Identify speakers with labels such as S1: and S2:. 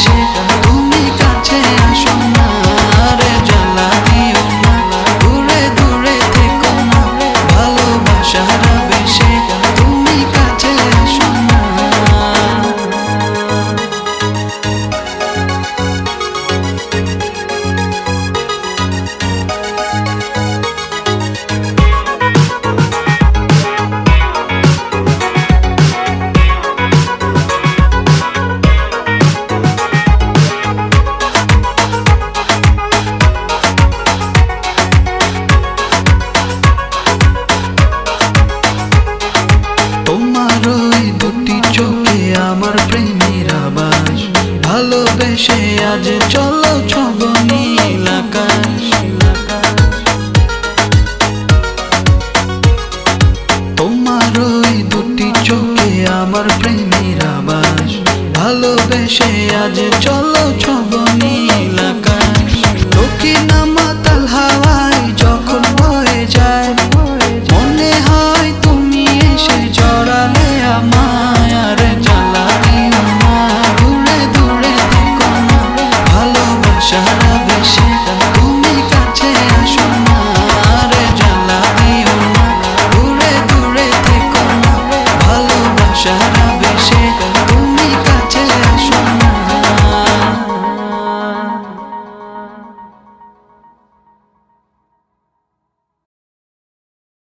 S1: বেশে তুমি কাছে আসো না রে, জ্বালা দিও না, দূরে দূরে থেকো না, ভালোবাসার বেশে তুমি কাছে আসো না। তোমার ওই দুটি চোখে আমার প্রেমের আবাস, ভালোবেসে আজ চলো ছব নীল আকাশ। তোমার ওই দুটি চোখে আমার প্রেমের আবাস, ভালোবেসে আজ চলো